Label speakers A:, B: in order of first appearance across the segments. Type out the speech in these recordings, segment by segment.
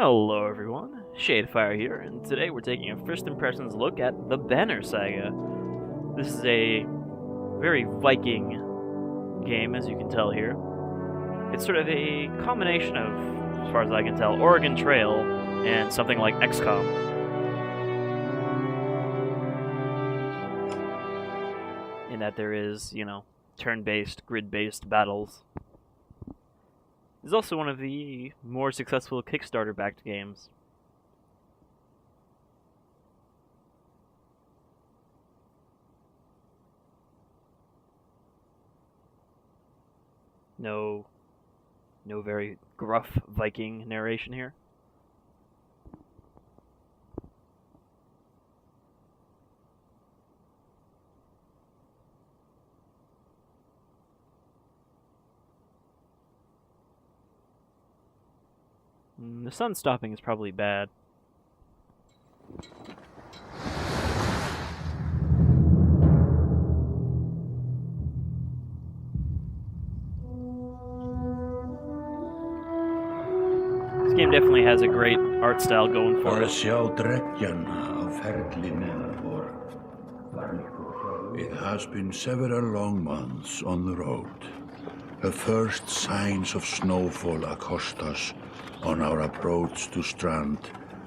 A: Hello everyone, Shadefire here, and today we're taking a first impressions look at the Banner Saga. This is a very Viking game, as you can tell here. It's sort of a combination of, as far as I can tell, Oregon Trail and something like XCOM. In that there is, turn-based, grid-based battles. It's also one of the more successful Kickstarter-backed games. No very gruff Viking narration here. The sun stopping is probably bad. This game definitely has a great art style going for it.
B: It has been several long months on the road. The first signs of snowfall accost us on our approach to Strand,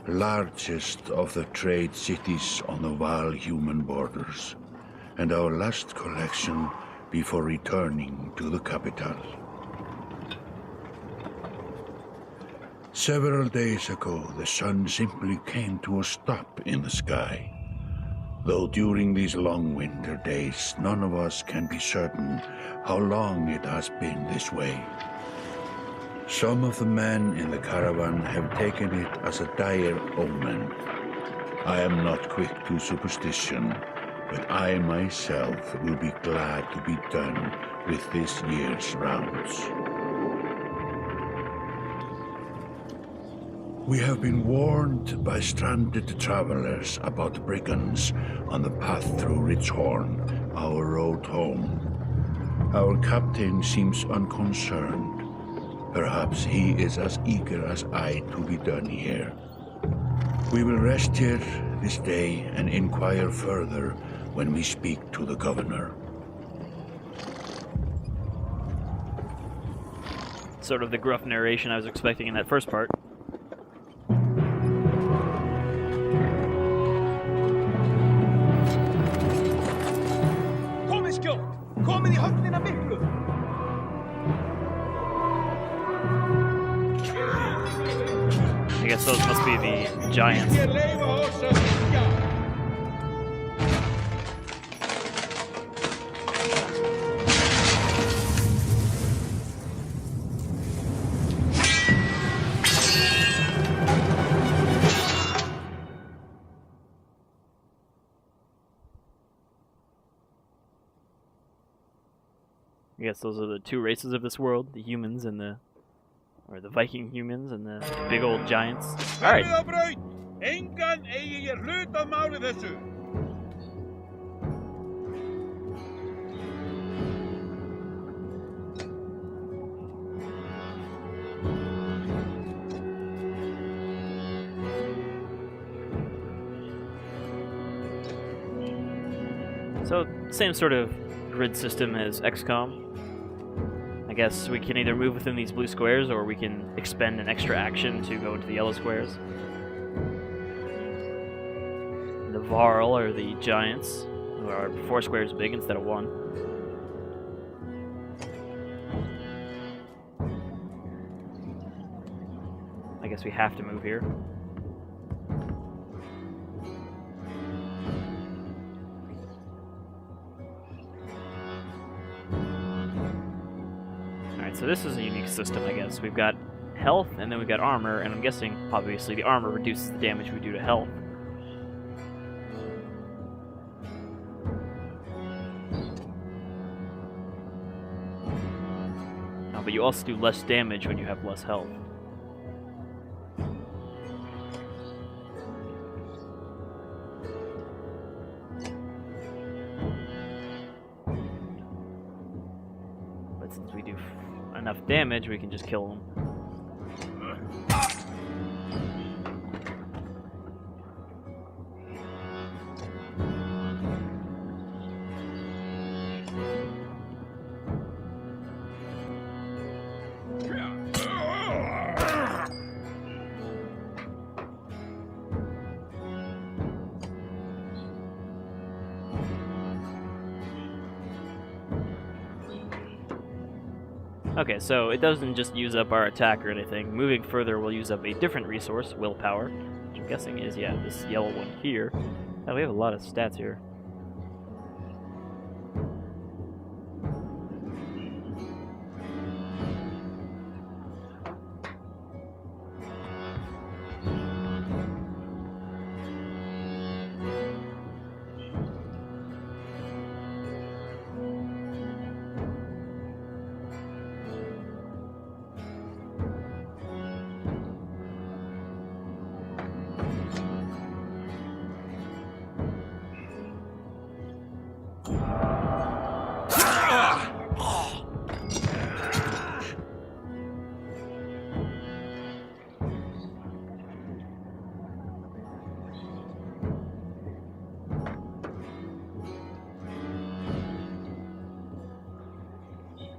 B: largest of the trade cities on the Varl human borders, and our last collection before returning to the capital. Several days ago, the sun simply came to a stop in the sky. Though during these long winter days, none of us can be certain how long it has been this way. Some of the men in the caravan have taken it as a dire omen. I am not quick to superstition, but I myself will be glad to be done with this year's rounds. We have been warned by stranded travelers about brigands on the path through Ridgehorn, our road home. Our captain seems unconcerned. Perhaps he is as eager as I to be done here. We will rest here this day and inquire further when we speak to the governor.
A: Sort of the gruff narration I was expecting in that first part. I guess those must be the giants. I guess those are the two races of this world, the humans and the Viking humans and the big old giants. Alright. So, same sort of grid system as XCOM. I guess we can either move within these blue squares or we can expend an extra action to go into the yellow squares. The Varl are the giants, who are 4 squares big instead of 1. I guess we have to move here. So this is a unique system, I guess. We've got health, and then we've got armor, and I'm guessing, obviously, the armor reduces the damage we do to health. But you also do less damage when you have less health. Since we do enough damage, we can just kill them. Okay, so it doesn't just use up our attack or anything. Moving further will use up a different resource, willpower, which I'm guessing is, yeah, this yellow one here. Oh, we have a lot of stats here.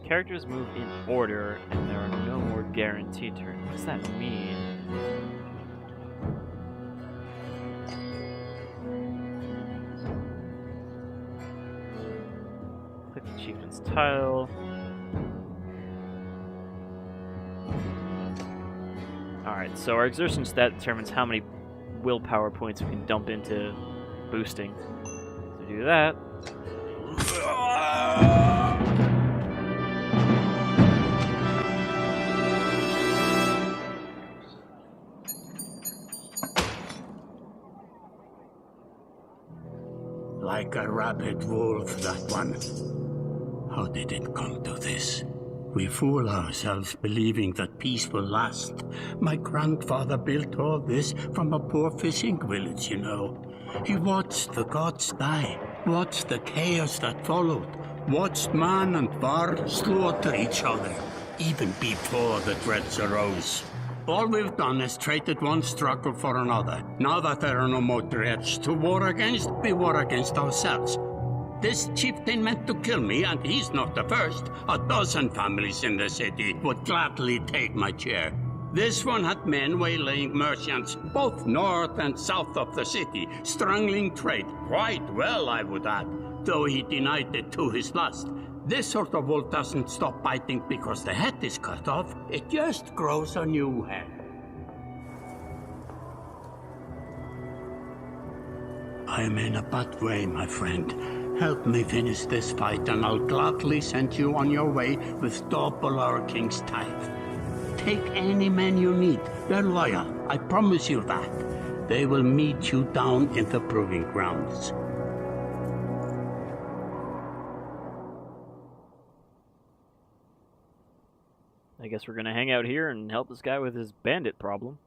A: Characters move in order, and there are no more guaranteed turns. What does that mean? Click the Chieftain's tile. Alright, so our exertion stat determines how many willpower points we can dump into boosting. So do that.
B: Like a rabid wolf, that one. How did it come to this? We fool ourselves believing that peace will last. My grandfather built all this from a poor fishing village, you know. He watched the gods die, watched the chaos that followed, watched man and Varl slaughter each other, even before the Dredge arose. All we've done is traded one struggle for another. Now that there are no more Dredge to war against, we war against ourselves. This chieftain meant to kill me, and he's not the first. 12 families in the city would gladly take my chair. This one had men waylaying merchants, both north and south of the city, strangling trade quite well, I would add, though he denied it to his lust. This sort of wolf doesn't stop biting because the head is cut off. It just grows a new head. I'm in a bad way, my friend. Help me finish this fight, and I'll gladly send you on your way with double our king's tithe. Take any men you need. They're loyal, I promise you that. They will meet you down in the proving grounds.
A: I guess we're gonna hang out here and help this guy with his bandit problem.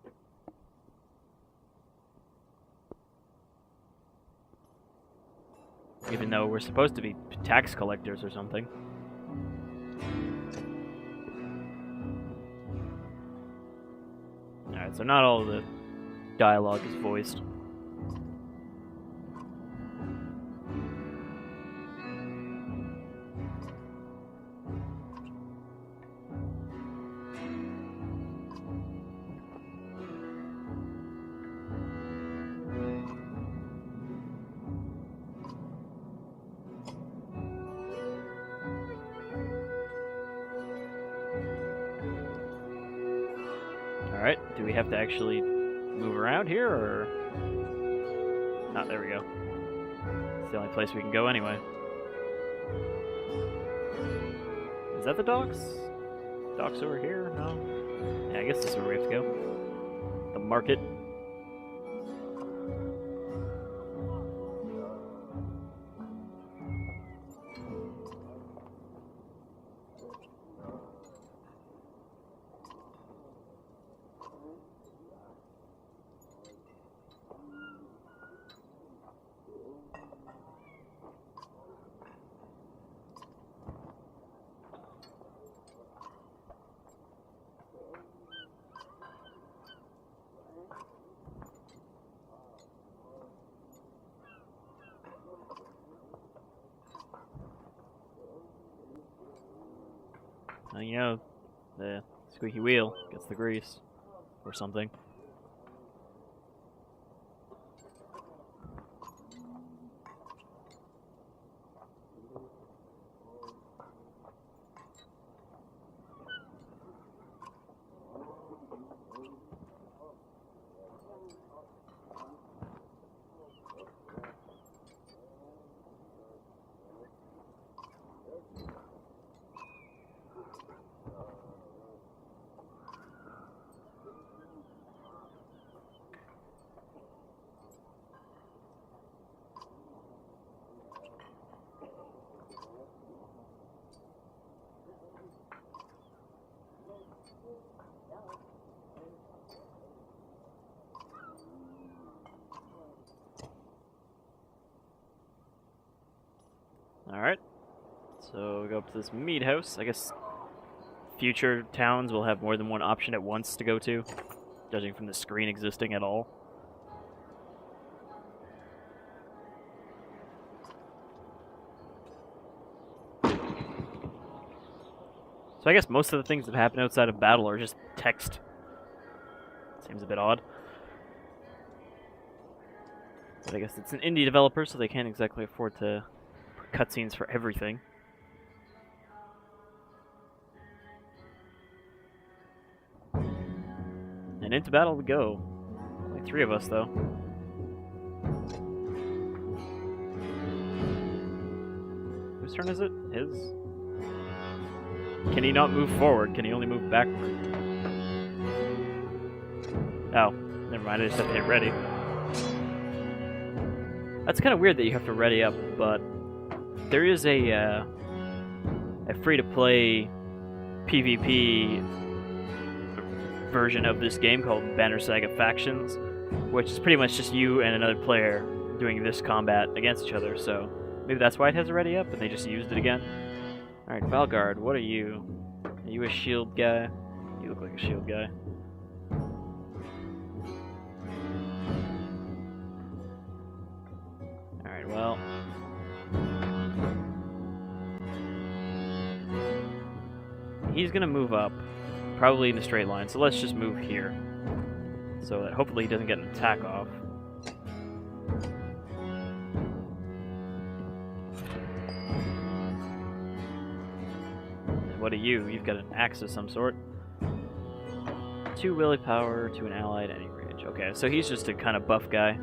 A: Even though we're supposed to be tax collectors or something. Alright, so not all of the dialogue is voiced. Alright, do we have to actually move around here, or... Ah, there we go. It's the only place we can go anyway. Is that the docks? Docks over here? No? Yeah, I guess this is where we have to go. The market. You know, the squeaky wheel gets the grease, or something. up to this mead house. I guess future towns will have more than one option at once to go to, judging from the screen existing at all. So I guess most of the things that happen outside of battle are just text. Seems a bit odd. But I guess it's an indie developer, so they can't exactly afford to put cutscenes for everything. And into battle we go. Only 3 of us, though. Whose turn is it? His? Can he not move forward? Can he only move backward? Oh, never mind, I just have to hit ready. That's kind of weird that you have to ready up, but there is a free-to-play PvP version of this game called Banner Saga Factions, which is pretty much just you and another player doing this combat against each other, so maybe that's why it has a ready up, and they just used it again. Alright, Valgard, what are you? Are you a shield guy? You look like a shield guy. Alright, well. He's gonna move up, probably in a straight line, so let's just move here. So that hopefully he doesn't get an attack off. What are you? You've got an axe of some sort. 2 willy power to an ally at any range. Okay, so he's just a kind of buff guy.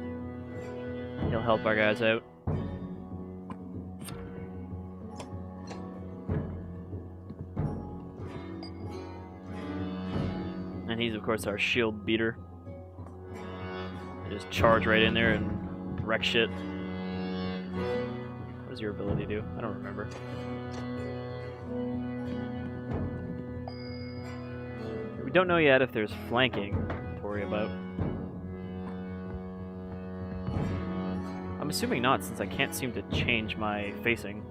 A: He'll help our guys out. And he's, of course, our shield beater. They just charge right in there and wreck shit. What does your ability do? I don't remember. We don't know yet if there's flanking to worry about. I'm assuming not, since I can't seem to change my facing.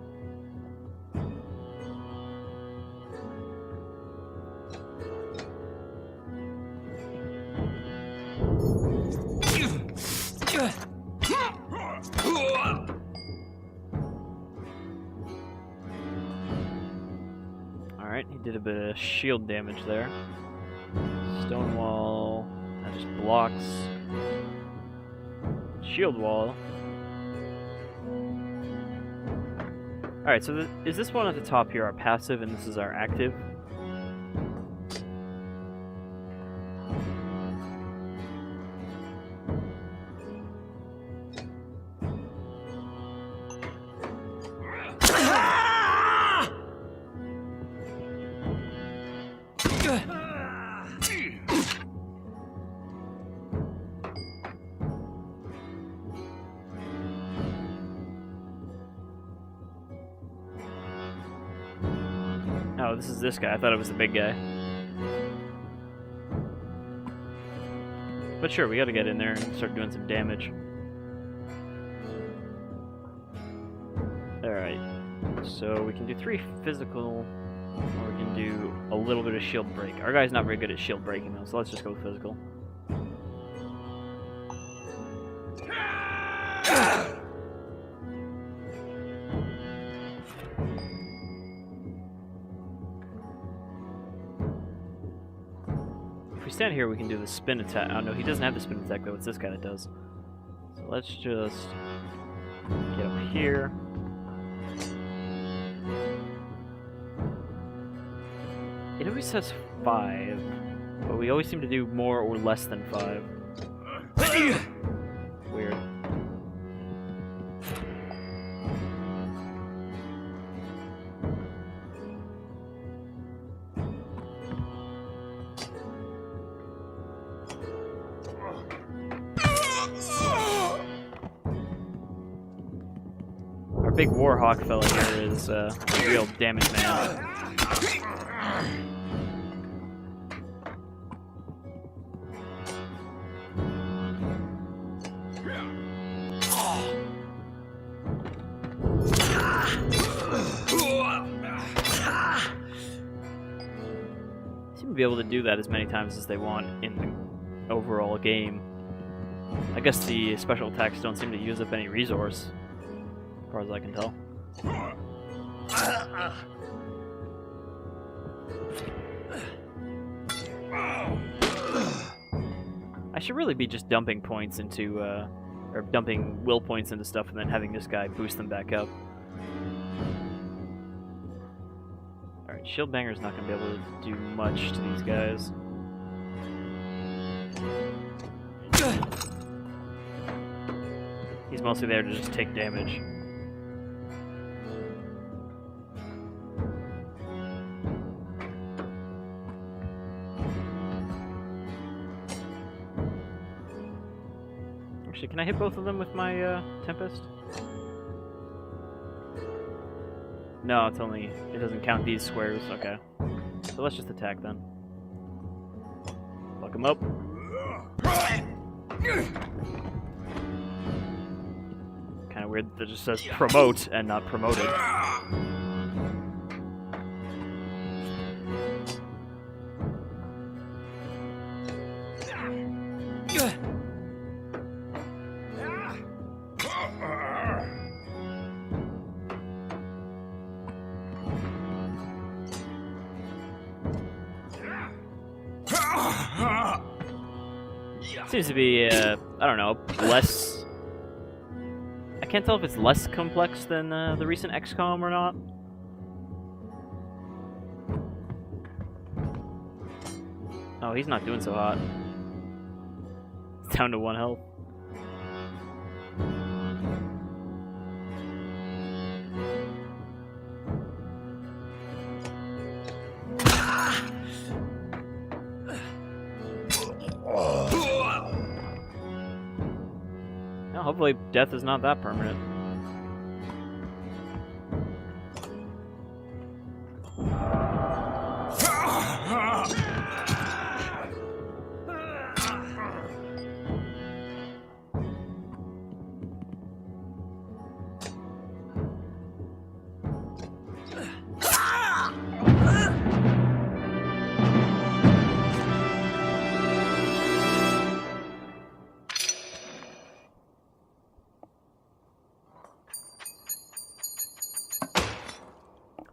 A: Alright, he did a bit of shield damage there. Stone wall, that just blocks. Shield wall. Alright, so is this one at the top here our passive and this is our active? Oh, this is this guy. I thought it was the big guy. But sure, we gotta get in there and start doing some damage. Alright. So we can do 3 physical, or we can do a little bit of shield break. Our guy's not very good at shield breaking though, so let's just go with physical. If we stand here, we can do the spin attack. Oh no, he doesn't have the spin attack though, it's this guy that does. So let's just get up here. It always says 5, but we always seem to do more or less than 5. Weird. Our big warhawk fella here is a real damage man. seem to be able to do that as many times as they want in the overall game. I guess the special attacks don't seem to use up any resource, as far as I can tell. I should really be just dumping points into, or dumping will points into stuff and then having this guy boost them back up. Alright, Shield Banger's not going to be able to do much to these guys. He's mostly there to just take damage. Actually, can I hit both of them with my Tempest? No, it's only... it doesn't count these squares. Okay. So let's just attack then. Fuck him up. Kinda weird that it just says promote and not promoted. Seems to be, I don't know, less... I can't tell if it's less complex than the recent XCOM or not. Oh, he's not doing so hot. It's down to 1 health. Hopefully death is not that permanent.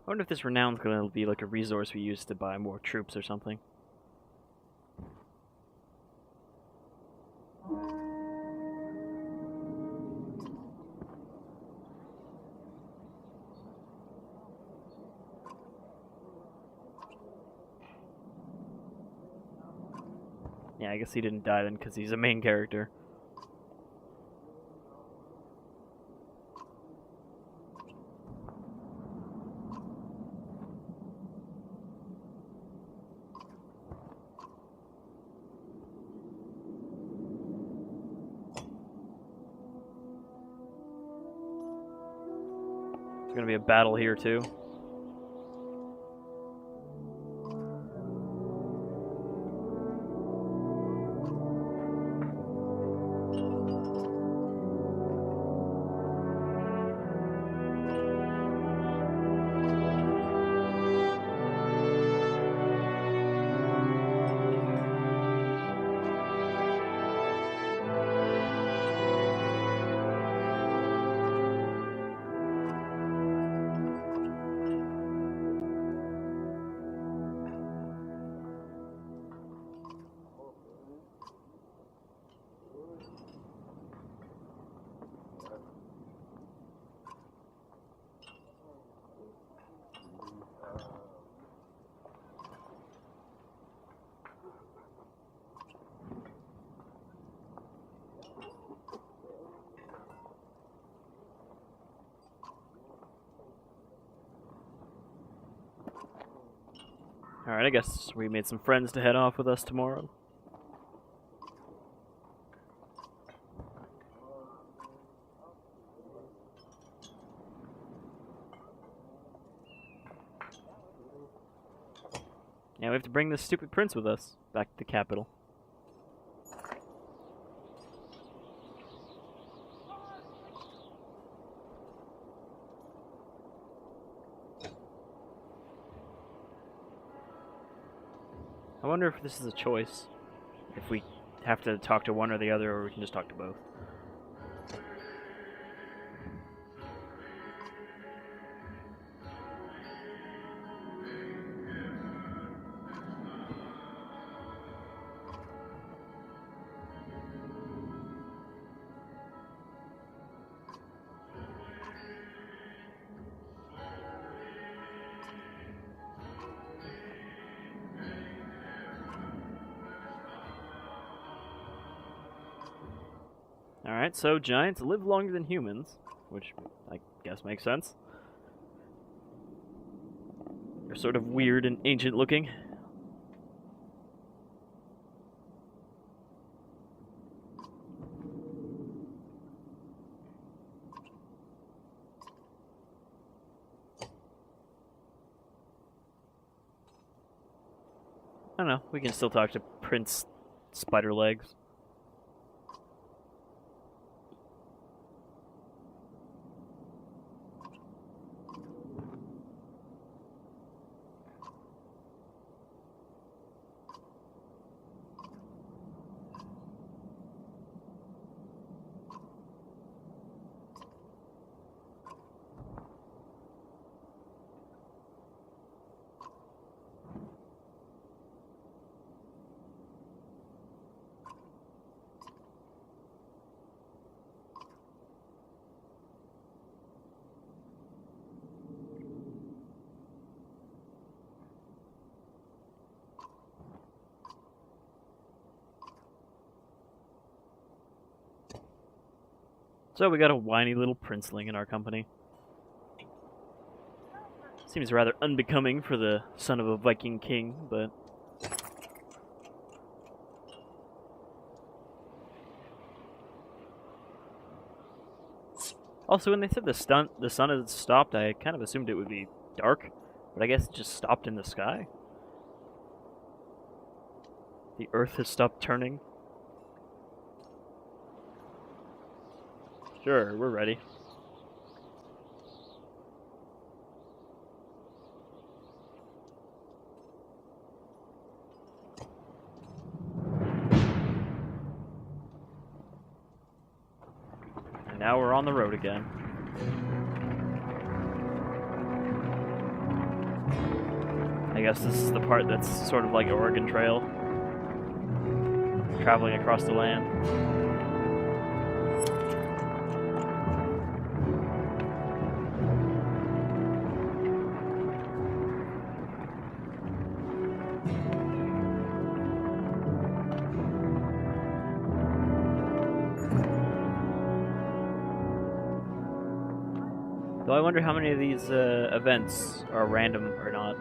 A: I wonder if this renown's gonna be like a resource we use to buy more troops or something. Yeah, I guess he didn't die then because he's a main character. There's gonna be a battle here too. Alright, I guess we made some friends to head off with us tomorrow. Yeah, we have to bring this stupid prince with us back to the capital. I wonder if this is a choice. If we have to talk to one or the other, or we can just talk to both. Alright, so giants live longer than humans, which I guess makes sense. They're sort of weird and ancient looking. I don't know, we can still talk to Prince Spiderlegs. So we got a whiny little princeling in our company. Seems rather unbecoming for the son of a Viking king, but... Also, when they said the sun had stopped, I kind of assumed it would be dark, but I guess it just stopped in the sky. The earth has stopped turning. Sure, we're ready. And now we're on the road again. I guess this is the part that's sort of like an Oregon Trail. Traveling across the land. Though I wonder how many of these events are random or not.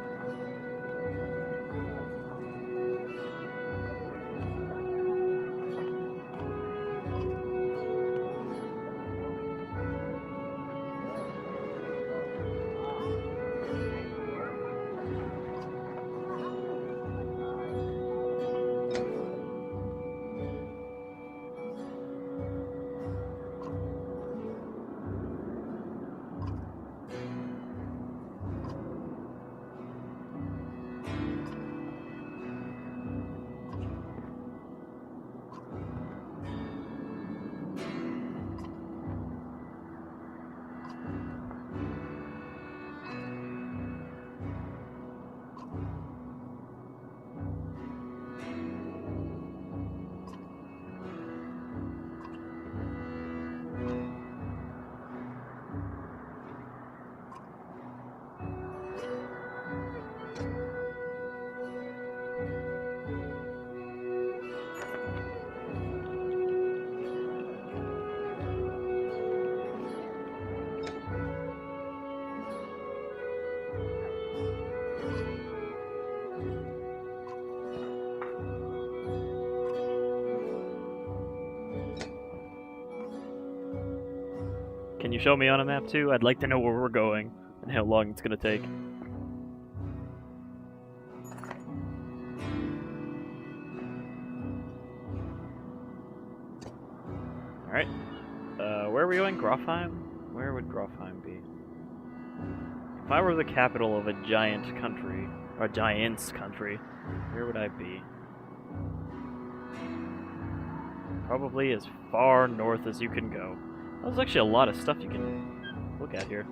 A: Can you show me on a map too? I'd like to know where we're going and how long it's gonna take. Alright. Where are we going? Grofheim? Where would Grofheim be? If I were the capital of a giant country, Or a giant's country. Where would I be? Probably as far north as you can go. There's actually a lot of stuff you can look at here.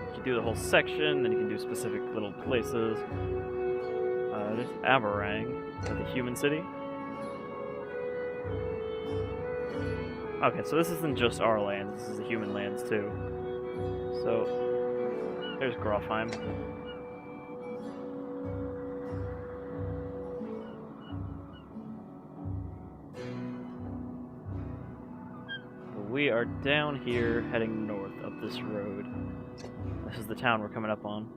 A: You can do the whole section, then you can do specific little places. There's Averang, the human city. Okay, so this isn't just our lands, this is the human lands too. So, there's Grofheim. We are down here heading north up this road. This is the town we're coming up on.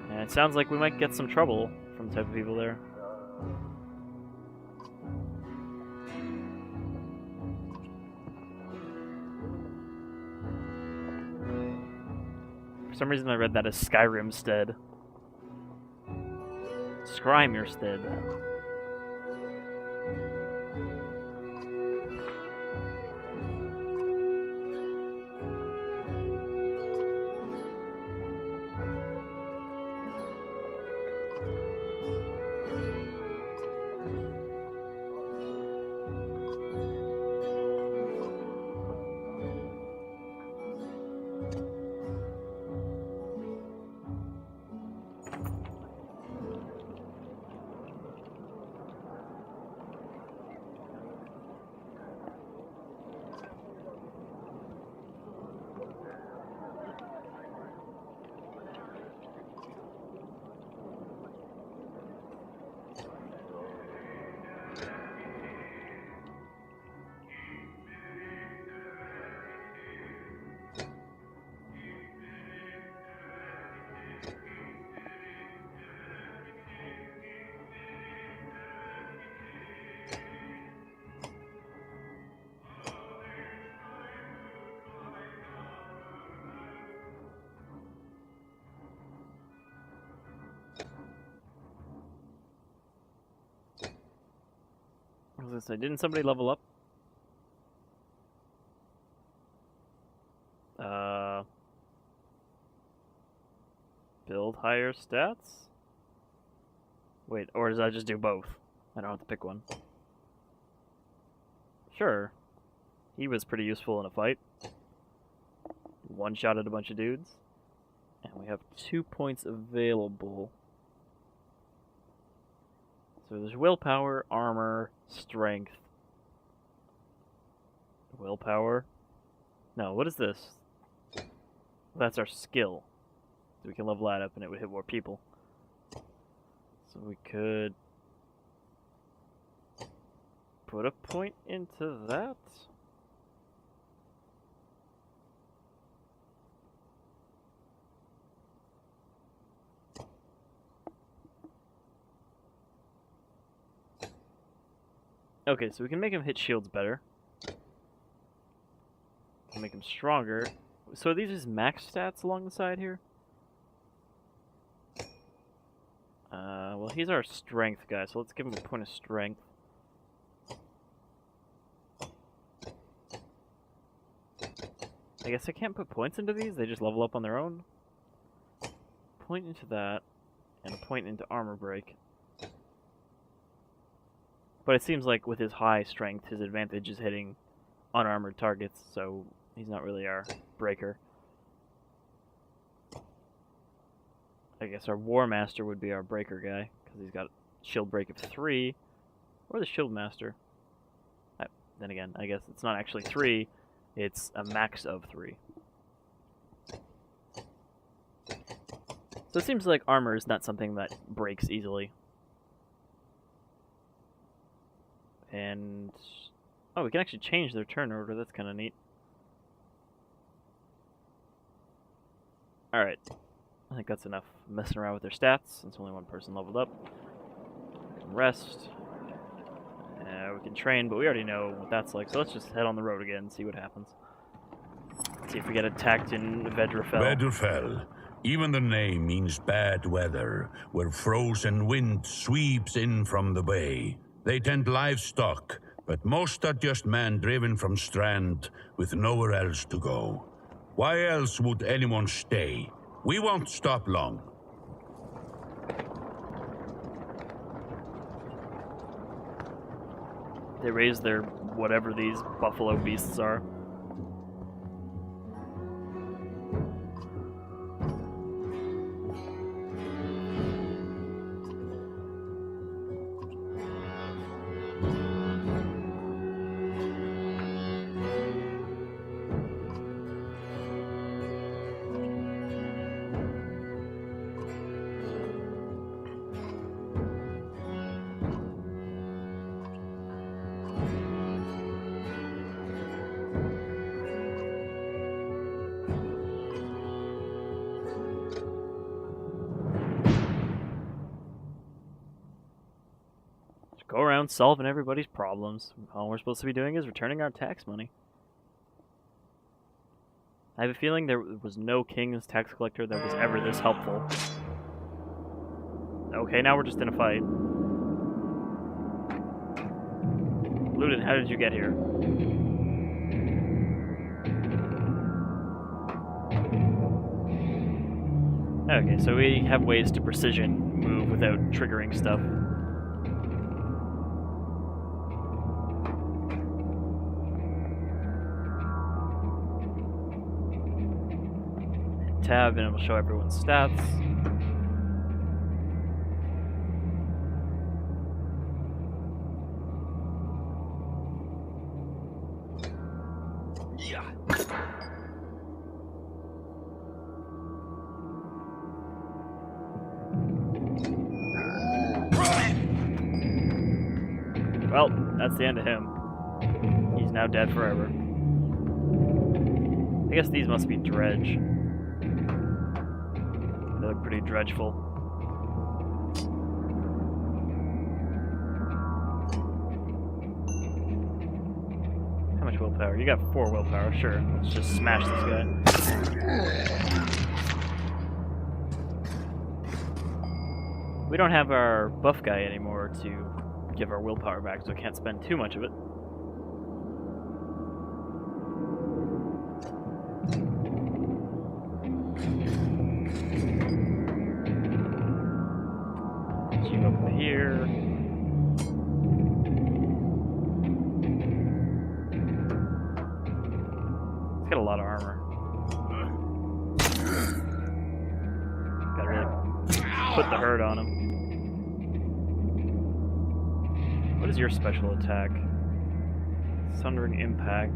A: And it sounds like we might get some trouble from the type of people there. For some reason I read that as Skyrimstead. Scrimerstead. What was this? Didn't somebody level up? Build higher stats? Wait, or does that just do both? I don't have to pick one. Sure. He was pretty useful in a fight. One-shotted a bunch of dudes. And we have 2 points available. So there's willpower, armor, strength. Willpower? No, what is this? That's our skill. So we can level that up and it would hit more people. So we could put a point into that. Okay, so we can make him hit shields better. Make him stronger. So are these just max stats along the side here? Well, he's our strength guy, so let's give him a point of strength. I guess I can't put points into these, they just level up on their own. Point into that, and a point into armor break. But it seems like with his high strength, his advantage is hitting unarmored targets, so he's not really our breaker. I guess our War Master would be our breaker guy, because he's got shield break of 3, or the Shield Master. Then again, I guess it's not actually 3, it's a max of 3. So it seems like armor is not something that breaks easily. And oh, we can actually change their turn order, that's kind of neat. Alright. I think that's enough messing around with their stats, since only one person leveled up. We can rest. We can train, but we already know what that's like, so let's just head on the road again and see what happens. See if we get attacked in Vedrefell.
B: Vedrefell, Even the name means bad weather, where frozen wind sweeps in from the bay. They tend livestock, but most are just men driven from Strand with nowhere else to go. Why else would anyone stay? We won't stop long.
A: They raise their whatever these buffalo beasts are. Go around solving everybody's problems. All we're supposed to be doing is returning our tax money. I have a feeling there was no king's tax collector that was ever this helpful. Okay, now we're just in a fight. Ludin, how did you get here? Okay, so we have ways to precision move without triggering stuff. Tab and it will show everyone's stats.
B: Yeah.
A: Well, that's the end of him. He's now dead forever. I guess these must be Dredge. They look pretty dredgeful. How much willpower? You got 4 willpower, sure. Let's just smash this guy. We don't have our buff guy anymore to give our willpower back, so I can't spend too much of it. You up here. He's got a lot of armor. Gotta really put the hurt on him. What is your special attack? Sundering Impact.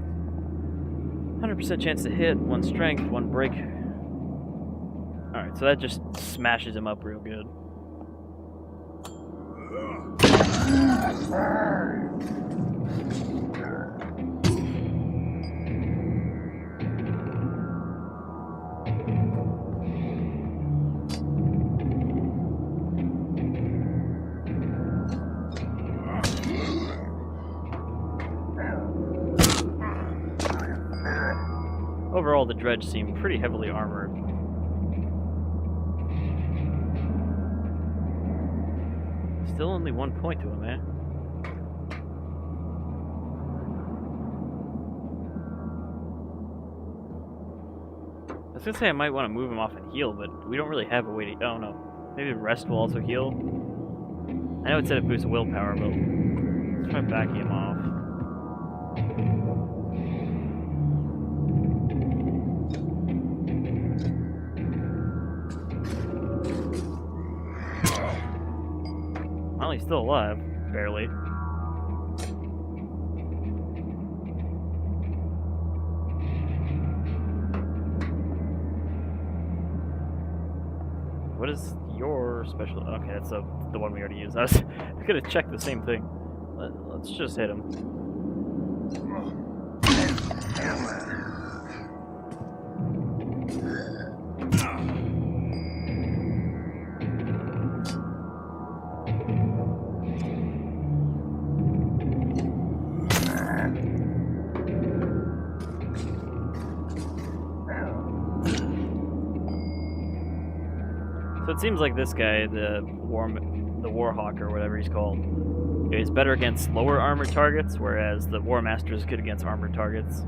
A: 100% chance to hit, 1 strength, 1 break. Alright, so that just smashes him up real good. Overall, the Dredge seem pretty heavily armored. Still only 1 point to him, eh? I was gonna say I might want to move him off and heal, but we don't really have a way to... Oh, no. Maybe rest will also heal? I know it said it boosts willpower, but let's try backing him off. Well, he's still alive. Barely. What is your special... Okay, that's the one we already used. I was gonna check the same thing. Let's just hit him. it seems like this guy, the Warhawk or whatever he's called, is better against lower armored targets, whereas the War Master is good against armored targets.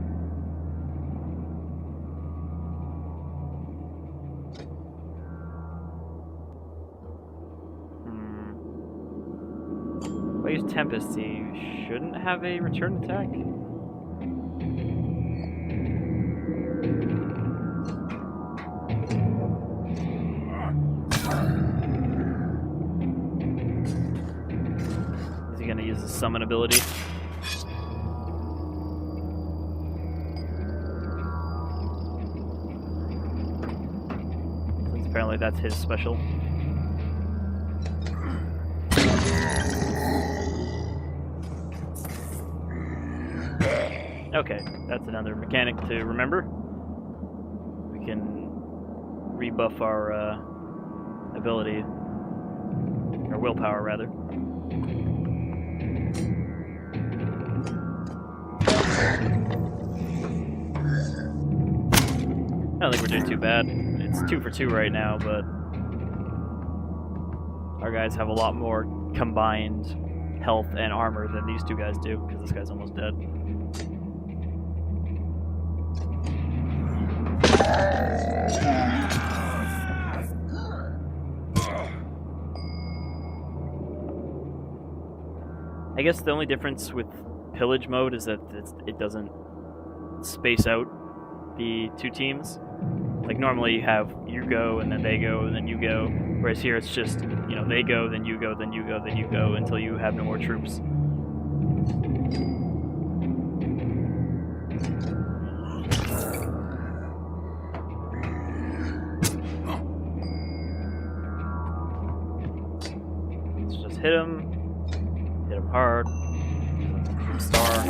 A: If I use Tempest, he shouldn't have a return attack. Is he going to use the summon ability? Since apparently that's his special. Okay, that's another mechanic to remember. We can rebuff our ability, or willpower rather. I don't think we're doing too bad. It's 2 for 2 right now, but our guys have a lot more combined health and armor than these two guys do, because this guy's almost dead. I guess the only difference with pillage mode is that it doesn't space out the two teams. Like normally you go and then they go and then you go, whereas here it's just, you know, they go, then you go, then you go, then you go until you have no more troops. Let's just hit him hard. Star.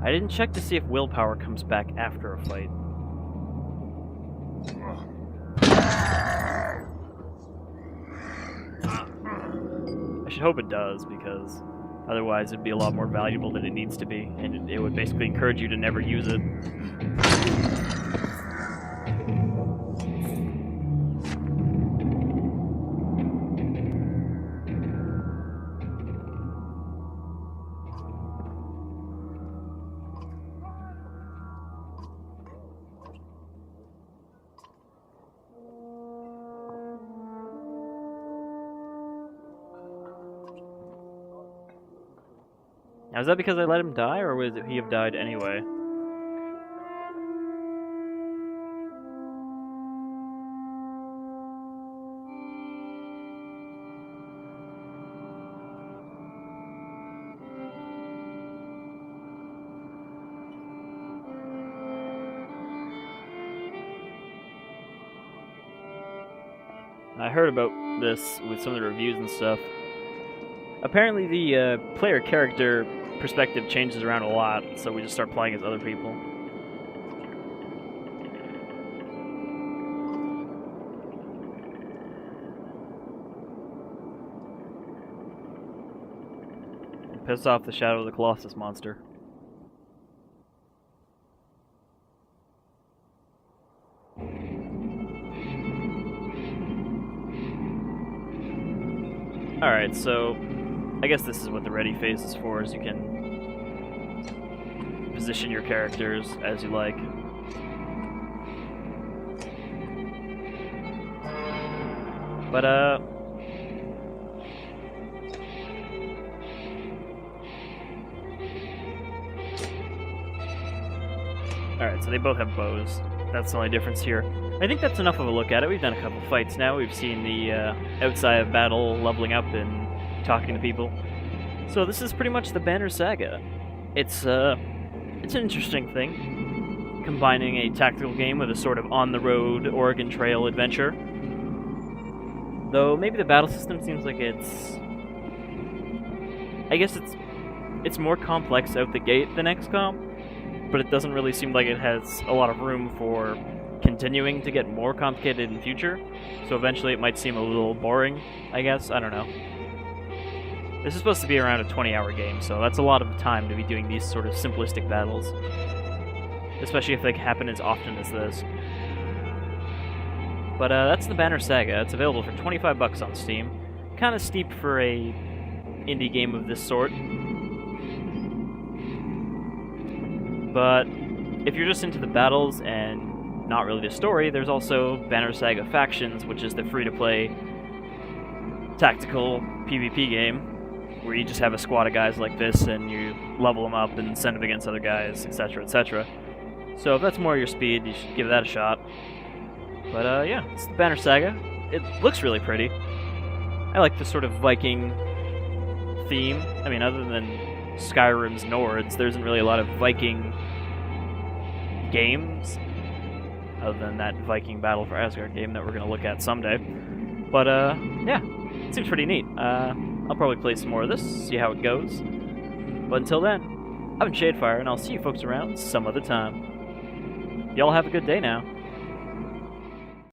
A: I didn't check to see if willpower comes back after a fight. I should hope it does, because otherwise it'd be a lot more valuable than it needs to be, and it would basically encourage you to never use it. Now, is that because I let him die, or would he have died anyway? I heard about this with some of the reviews and stuff. Apparently the player character perspective changes around a lot, so we just start playing as other people. Piss off the Shadow of the Colossus monster. Alright, so I guess this is what the ready phase is for, is you can position your characters as you like. But, alright, so they both have bows. That's the only difference here. I think that's enough of a look at it. We've done a couple fights now. We've seen the outside of battle leveling up and talking to people. So this is pretty much the Banner Saga. It's an interesting thing, combining a tactical game with a sort of on-the-road Oregon Trail adventure. Though maybe the battle system seems like it's... I guess it's more complex out the gate than XCOM, but it doesn't really seem like it has a lot of room for continuing to get more complicated in the future, so eventually it might seem a little boring, I guess. I don't know. This is supposed to be around a 20-hour game, so that's a lot of time to be doing these sort of simplistic battles, especially if they happen as often as this. But that's the Banner Saga. It's available for 25 bucks on Steam. Kind of steep for a indie game of this sort. But if you're just into the battles and not really the story, there's also Banner Saga Factions, which is the free-to-play tactical PvP game, where you just have a squad of guys like this and you level them up and send them against other guys, etc., etc. So if that's more your speed, you should give that a shot. But yeah, it's the Banner Saga. It looks really pretty. I like the sort of Viking theme. I mean, other than Skyrim's Nords, there isn't really a lot of Viking games, other than that Viking Battle for Asgard game that we're going to look at someday. But yeah, it seems pretty neat. I'll probably play some more of this, see how it goes. But until then, I've been Shadefire, and I'll see you folks around some other time. Y'all have a good day now.